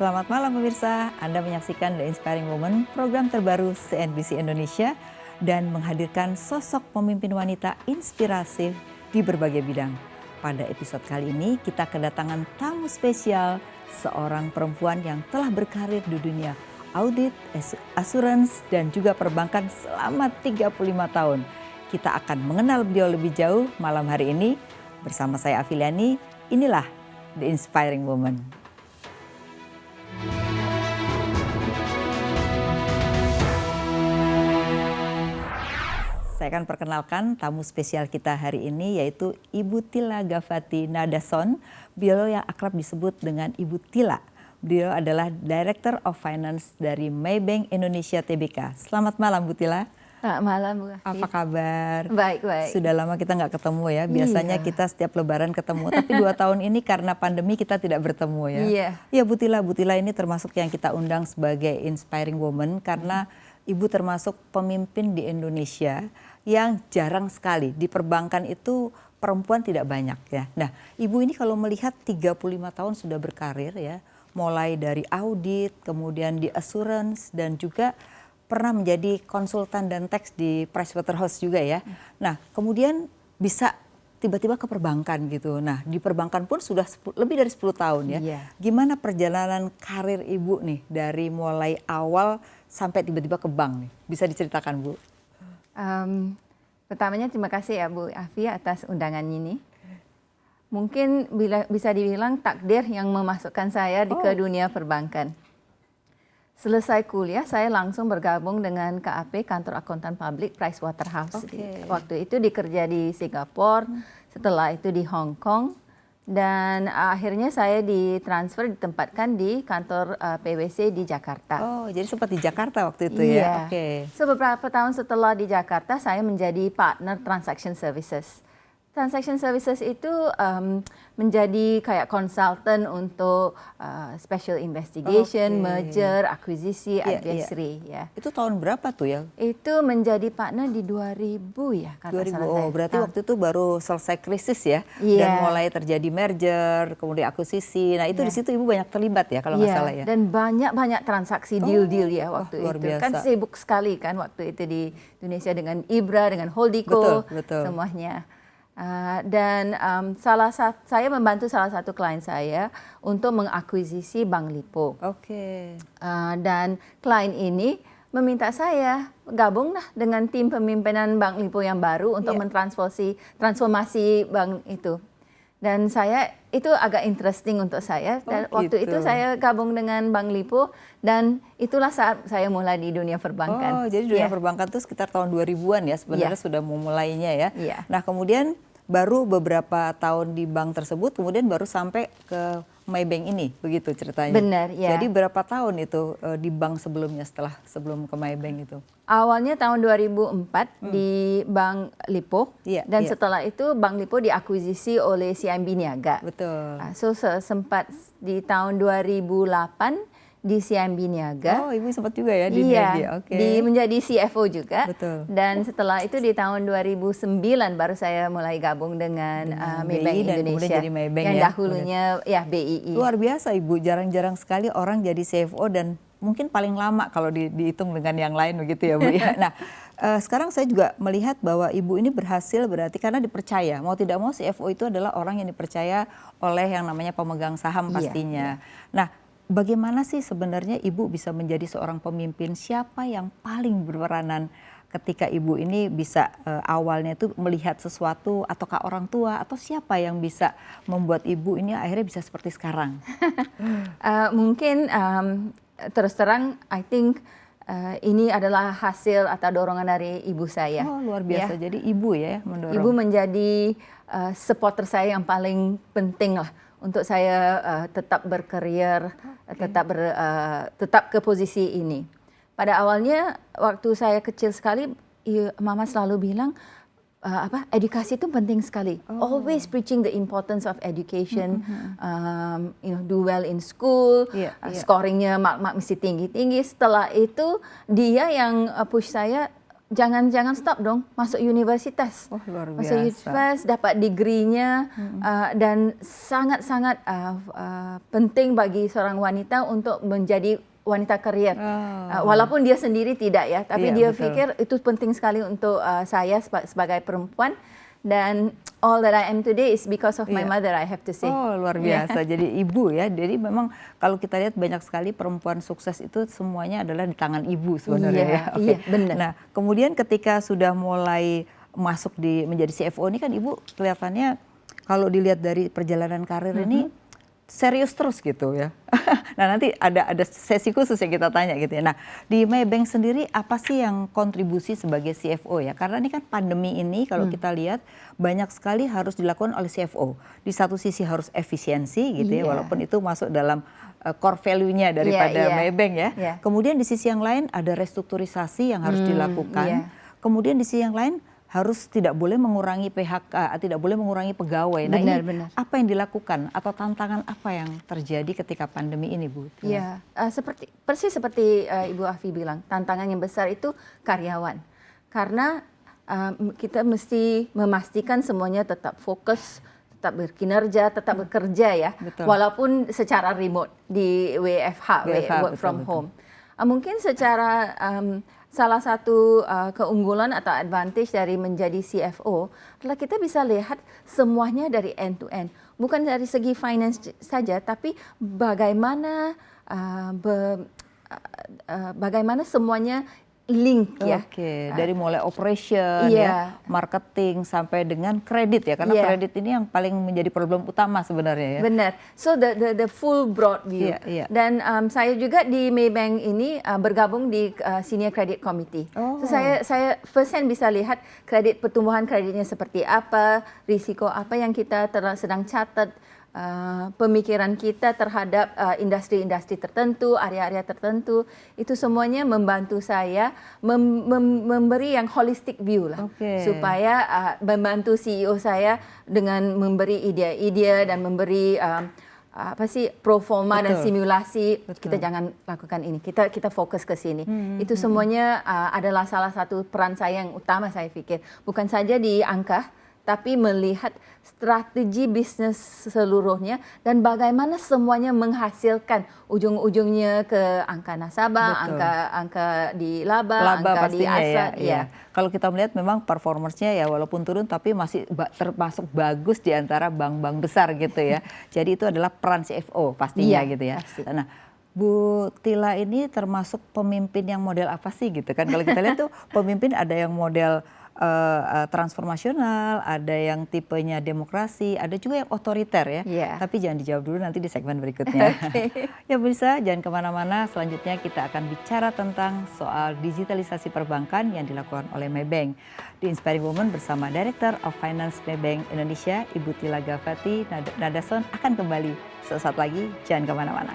Selamat malam pemirsa, Anda menyaksikan The Inspiring Woman, program terbaru CNBC Indonesia dan menghadirkan sosok pemimpin wanita inspiratif di berbagai bidang. Pada episode kali ini kita kedatangan tamu spesial, seorang perempuan yang telah berkarir di dunia audit, asuransi dan juga perbankan selama 35 tahun. Kita akan mengenal beliau lebih jauh malam hari ini bersama saya Afiliani. Inilah The Inspiring Woman. Saya akan perkenalkan tamu spesial kita hari ini yaitu Ibu Tila Gavati Nadason. Beliau yang akrab disebut dengan Ibu Tila. Beliau adalah Director of Finance dari Maybank Indonesia Tbk. Selamat malam Bu Tila. Selamat malam Bu Afi. Apa kabar? Baik, baik. Sudah lama kita nggak ketemu ya. Biasanya kita setiap lebaran ketemu. Tapi 2 tahun ini karena pandemi kita tidak bertemu ya. Iya. Iya Bu Tila ini termasuk yang kita undang sebagai Inspiring Woman karena Ibu termasuk pemimpin di Indonesia yang jarang sekali. Di perbankan itu perempuan tidak banyak ya. Nah, Ibu ini kalau melihat 35 tahun sudah berkarir ya. Mulai dari audit, kemudian di asuransi dan juga pernah menjadi konsultan dan tax di Pricewaterhouse juga ya. Nah, kemudian bisa tiba-tiba ke perbankan gitu. Nah, di perbankan pun sudah lebih dari 10 tahun ya. Iya. Gimana perjalanan karir Ibu nih dari mulai awal sampai tiba-tiba ke bank nih? Bisa diceritakan Bu? Pertamanya terima kasih ya Bu Afi atas undangan ini. Mungkin bisa dibilang takdir yang memasukkan saya ke dunia perbankan. Selesai kuliah, saya langsung bergabung dengan KAP, Kantor Akuntan Publik Pricewaterhouse. Waktu itu dikerja di Singapura, setelah itu di Hong Kong, dan akhirnya saya ditempatkan di kantor PwC di Jakarta. Oh, jadi sempat di Jakarta waktu itu ya? Iya. So, beberapa tahun setelah di Jakarta, saya menjadi partner Transaction Services. Transaction Services itu menjadi kayak konsultan untuk special investigation, merger, akuisisi, advisory. Ya. Itu tahun berapa tuh ya? Itu menjadi partner di 2000 ya kata 2000, salah oh saya. berarti waktu itu baru selesai krisis ya? Iya. Dan mulai terjadi merger, kemudian akuisisi. Nah itu di situ Ibu banyak terlibat ya kalau nggak salah ya? Dan banyak transaksi deal-deal ya waktu luar itu. biasa. Kan sibuk sekali kan waktu itu di Indonesia dengan IBRA, dengan Holdco, betul. semuanya. Saya membantu salah satu klien saya untuk mengakuisisi Bank Lipo. Dan klien ini meminta saya gabunglah dengan tim pemimpinan Bank Lipo yang baru untuk transformasi bank itu. Dan itu agak interesting untuk saya. Dan waktu itu saya gabung dengan Bank Lipo dan itulah saat saya mulai di dunia perbankan. Oh, jadi dunia perbankan itu sekitar tahun 2000-an ya sebenarnya sudah memulainya ya. Nah, kemudian baru beberapa tahun di bank tersebut, kemudian baru sampai ke Maybank ini, begitu ceritanya? Benar, ya. Jadi berapa tahun itu di bank sebelumnya sebelum ke Maybank itu? Awalnya tahun 2004 di Bank Lipo, dan setelah itu Bank Lipo diakuisisi oleh CIMB Niaga. Betul. So sempat di tahun 2008 di CIMB Niaga. Oh, Ibu sempat juga ya di Niaga. Menjadi CFO juga. Betul. Dan setelah itu di tahun 2009 baru saya mulai gabung dengan Maybank dan Indonesia. Kemudian jadi Maybank yang dahulunya BII. Luar biasa Ibu, jarang-jarang sekali orang jadi CFO dan mungkin paling lama kalau dihitung dengan yang lain begitu ya Bu ya. Nah, sekarang saya juga melihat bahwa Ibu ini berhasil berarti karena dipercaya. Mau tidak mau CFO itu adalah orang yang dipercaya oleh yang namanya pemegang saham pastinya. Nah, bagaimana sih sebenarnya Ibu bisa menjadi seorang pemimpin? Siapa yang paling berperanan ketika Ibu ini bisa awalnya itu melihat sesuatu ataukah orang tua atau siapa yang bisa membuat Ibu ini akhirnya bisa seperti sekarang? Mungkin terus terang, I think ini adalah hasil atau dorongan dari ibu saya. Oh, luar biasa. Jadi Ibu ya mendorong. Ibu menjadi supporter saya yang paling penting lah untuk saya tetap berkarier, tetap ke posisi ini. Pada awalnya waktu saya kecil sekali, Mama selalu bilang edukasi itu penting sekali. Always preaching the importance of education. Do well in school, scoringnya mak mesti tinggi-tinggi. Setelah itu dia yang push saya jangan stop dong, masuk universitas. Oh, luar Masuk biasa. universitas, dapat degree-nya, dan sangat-sangat penting bagi seorang wanita untuk menjadi wanita karier. Walaupun dia sendiri tidak ya, tapi Iya, dia betul. pikir itu penting sekali untuk saya sebagai perempuan. Dan all that I am today is because of my Iya. mother, I have to say. Oh, luar biasa. Jadi ibu ya. Jadi memang kalau kita lihat banyak sekali perempuan sukses itu semuanya adalah di tangan ibu sebenarnya Iya, ya. Oke. iya, benar. Nah, kemudian ketika sudah mulai masuk menjadi CFO ini kan ibu kelihatannya kalau dilihat dari perjalanan karir ini serius terus gitu ya. Nah, nanti ada sesi khusus yang kita tanya gitu ya. Nah, di Maybank sendiri apa sih yang kontribusi sebagai CFO ya? Karena ini kan pandemi ini kalau kita lihat banyak sekali harus dilakukan oleh CFO. Di satu sisi harus efisiensi gitu ya, Iya. walaupun itu masuk dalam core value-nya daripada Iya, iya. Maybank ya. Iya. Kemudian di sisi yang lain ada restrukturisasi yang harus dilakukan. iya. Kemudian di sisi yang lain harus tidak boleh mengurangi PHK, tidak boleh mengurangi pegawai. Nah, Benar, ini benar. apa yang dilakukan atau tantangan apa yang terjadi ketika pandemi ini, Bu? Ya, persis seperti Ibu Afi bilang, tantangan yang besar itu karyawan. Karena kita mesti memastikan semuanya tetap fokus, tetap berkinerja, tetap bekerja ya. Betul. Walaupun secara remote di WFH, work betul, from betul. home. Mungkin secara salah satu keunggulan atau advantage dari menjadi CFO adalah kita bisa lihat semuanya dari end to end. Bukan dari segi finance saja, tapi bagaimana bagaimana semuanya link ya. Oke, dari mulai operation Iya. ya, marketing sampai dengan kredit ya, karena Iya. kredit ini yang paling menjadi problem utama sebenarnya ya. Benar. So the full broad view. Iya, iya. Dan saya juga di Maybank ini bergabung di Senior Credit Committee. Oh. So saya first hand bisa lihat pertumbuhan kreditnya seperti apa, risiko apa yang kita sedang catat, pemikiran kita terhadap industri-industri tertentu, area-area tertentu, itu semuanya membantu saya memberi yang holistic view lah, Oke. supaya membantu CEO saya dengan memberi ide-ide dan memberi pro forma dan Betul. simulasi. Betul. Kita jangan lakukan ini, kita fokus ke sini. Itu semuanya adalah salah satu peran saya yang utama, saya pikir, bukan saja di angka, tapi melihat strategi bisnis seluruhnya dan bagaimana semuanya menghasilkan ujung-ujungnya ke angka nasabah, Betul. angka di laba, angka di pastinya aset. ya. Kalau kita melihat memang performance-nya ya walaupun turun tapi masih termasuk bagus di antara bank-bank besar gitu ya. Jadi itu adalah peran CFO pastinya Iya, gitu ya. pasti. Nah, Bu Tila ini termasuk pemimpin yang model apa sih gitu kan? Kalau kita lihat tuh pemimpin ada yang model transformasional, ada yang tipenya demokrasi, ada juga yang otoriter ya. Iya. Tapi jangan dijawab dulu, nanti di segmen berikutnya. Ya bisa, jangan kemana-mana. Selanjutnya kita akan bicara tentang soal digitalisasi perbankan yang dilakukan oleh Maybank. Di Inspiring Women bersama Director of Finance Maybank Indonesia, Ibu Tila Gafati Nadason akan kembali sesaat lagi. Jangan kemana-mana.